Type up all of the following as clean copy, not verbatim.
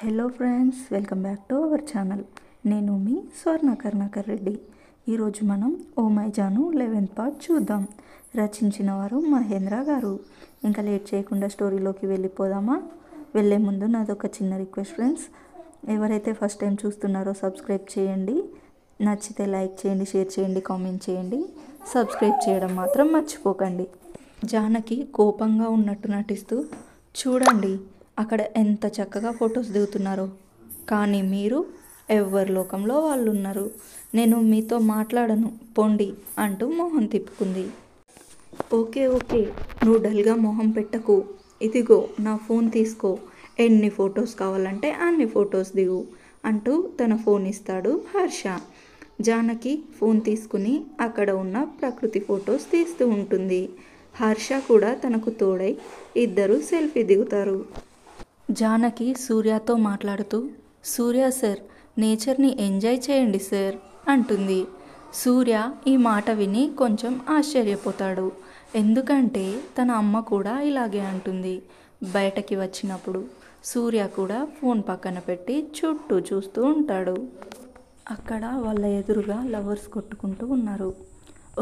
Hello friends, welcome back to our channel. నేను మీ స్వర్ణ కర్ణాకర్ రెడ్డి. ఈరోజు మనం oh my Janu 11th part చూద్దాం. రచించిన వారు మహేంద్ర గారు. ఇంకా లేట్ చేయకుండా స్టోరీలోకి వెళ్ళిపోదామా? వెళ్ళే ముందు నాదొక చిన్న రిక్వెస్ట్ ఫ్రెండ్స్, ఎవరైతే ఫస్ట్ టైం చూస్తున్నారో సబ్స్క్రైబ్ చేయండి. నచ్చితే లైక్ చేయండి, షేర్ చేయండి, కామెంట్ చేయండి. సబ్స్క్రైబ్ చేయడం మాత్రం మర్చిపోకండి. జానకి కోపంగా ఉన్నట్టు నటిస్తూ, చూడండి అక్కడ ఎంత చక్కగా ఫొటోస్ దిగుతున్నారో, కానీ మీరు ఎవరి లోకంలో వాళ్ళు ఉన్నారు. నేను మీతో మాట్లాడను, పొండి అంటూ మొహం తిప్పుకుంది. ఓకే నువ్వు డల్గా మొహం పెట్టకు, ఇదిగో నా ఫోన్ తీసుకో, ఎన్ని ఫొటోస్ కావాలంటే అన్ని ఫొటోస్ దిగు అంటూ తన ఫోన్ ఇస్తాడు హర్ష. జానకి ఫోన్ తీసుకుని అక్కడ ఉన్న ప్రకృతి ఫొటోస్ తీస్తూ ఉంటుంది. హర్ష కూడా తనకు తోడై ఇద్దరు సెల్ఫీ దిగుతారు. జానకి సూర్యతో మాట్లాడుతూ, సూర్య సార్, నేచర్ని ఎంజాయ్ చేయండి సార్ అంటుంది. సూర్య ఈ మాట విని కొంచెం ఆశ్చర్యపోతాడు. ఎందుకంటే తన అమ్మ కూడా ఇలాగే అంటుంది. బయటకి వచ్చినప్పుడు సూర్య కూడా ఫోన్ పక్కన పెట్టి చుట్టూ చూస్తూ ఉంటాడు. అక్కడ వాళ్ళ ఎదురుగా లవర్స్ కొట్టుకుంటూ ఉన్నారు.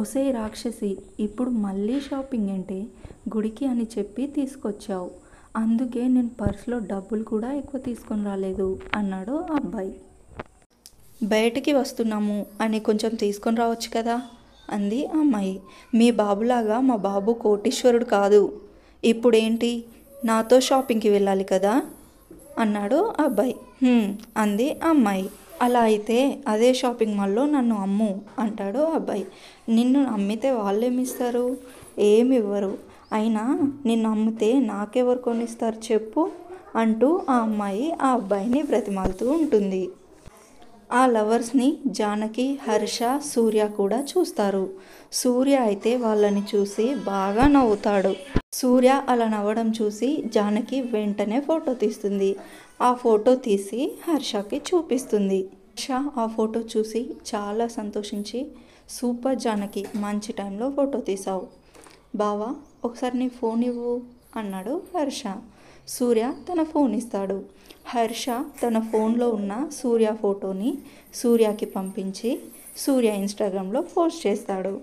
ఒసే రాక్షసి, ఇప్పుడు మళ్ళీ షాపింగ్ అంటే? గుడికి అని చెప్పి తీసుకొచ్చావు, అందుకే నేను పర్సులో డబ్బులు కూడా ఎక్కువ తీసుకొని రాలేదు అన్నాడు అబ్బాయి. బయటికి వస్తున్నాము అని కొంచెం తీసుకొని రావచ్చు కదా అంది అమ్మాయి. మీ బాబులాగా మా బాబు కోటీశ్వరుడు కాదు, ఇప్పుడేంటి నాతో షాపింగ్కి వెళ్ళాలి కదా అన్నాడు అబ్బాయి. అంది అమ్మాయి. అలా అయితే అదే షాపింగ్ మాల్లో నన్ను అమ్ము అంటాడు అబ్బాయి. నిన్ను అమ్మితే వాళ్ళేమిస్తారు? ఏమివ్వరు. అయినా నిన్ను అమ్మితే నాకెవరు కొనిస్తారు చెప్పు అంటూ ఆ అమ్మాయి ఆ అబ్బాయిని బ్రతిమాలుతూ ఉంటుంది. ఆ లవర్స్ని జానకి, హర్ష, సూర్య కూడా చూస్తారు. సూర్య అయితే వాళ్ళని చూసి బాగా నవ్వుతాడు. సూర్య అలా నవ్వడం చూసి జానకి వెంటనే ఫోటో తీస్తుంది. ఆ ఫోటో తీసి హర్షకి చూపిస్తుంది. హర్ష ఆ ఫోటో చూసి చాలా సంతోషించి, సూపర్ జానకి, మంచి టైంలో ఫోటో తీసావు. బావా, ఒకసారి నీ ఫోన్ ఇవ్వు అన్నాడు హర్ష. సూర్య తన ఫోన్ ఇస్తాడు. హర్ష తన ఫోన్లో ఉన్న సూర్య ఫోటోని సూర్యకి పంపించి సూర్య ఇన్స్టాగ్రామ్లో పోస్ట్ చేస్తాడు.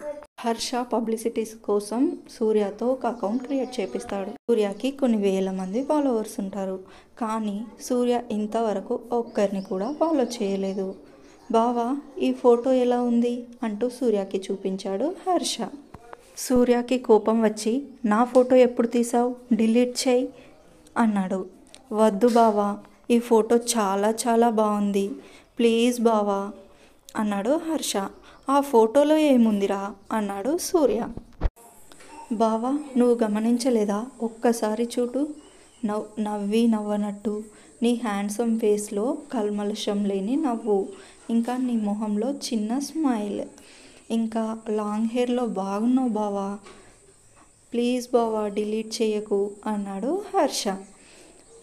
హర్ష పబ్లిసిటీస్ కోసం సూర్యతో ఒక అకౌంట్ క్రియేట్ చేపిస్తాడు. సూర్యకి కొన్ని వేల మంది ఫాలోవర్స్ ఉంటారు, కానీ సూర్య ఇంతవరకు ఒక్కరిని కూడా ఫాలో చేయలేదు. బావా, ఈ ఫోటో ఎలా ఉంది అంటూ సూర్యకి చూపించాడు హర్ష. సూర్యకి కోపం వచ్చి, నా ఫోటో ఎప్పుడు తీసావు, డిలీట్ చేయి అన్నాడు. వద్దు బావా, ఈ ఫోటో చాలా చాలా బాగుంది, ప్లీజ్ బావా అన్నాడు హర్ష. ఆ ఫోటోలో ఏముందిరా అన్నాడు సూర్య. బావా, నువ్వు గమనించలేదా? ఒక్కసారి చూడు, నవ్వనట్టు నీ హ్యాండ్సమ్ ఫేస్లో కల్మషం లేని నవ్వు, ఇంకా నీ మొహంలో చిన్న స్మైల్, ఇంకా లాంగ్ హెయిర్లో బాగున్నావు బావా, ప్లీజ్ బావా డిలీట్ చేయకు అన్నాడు హర్ష.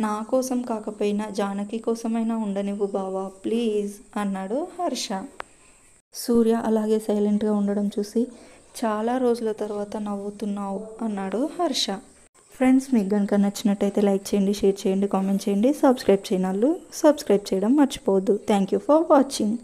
నా కోసం కాకపోయినా జానకి కోసమైనా ఉండనివ్వు బావా, ప్లీజ్ అన్నాడు హర్ష. సూర్య అలాగే సైలెంట్గా ఉండడం చూసి, చాలా రోజుల తర్వాత నవ్వుతున్నావు అన్నాడు హర్ష. ఫ్రెండ్స్, మీకు కనుక నచ్చినట్టయితే లైక్ చేయండి, షేర్ చేయండి, కామెంట్ చేయండి. సబ్స్క్రైబ్ చేయడం మర్చిపోవద్దు. Thank you for watching.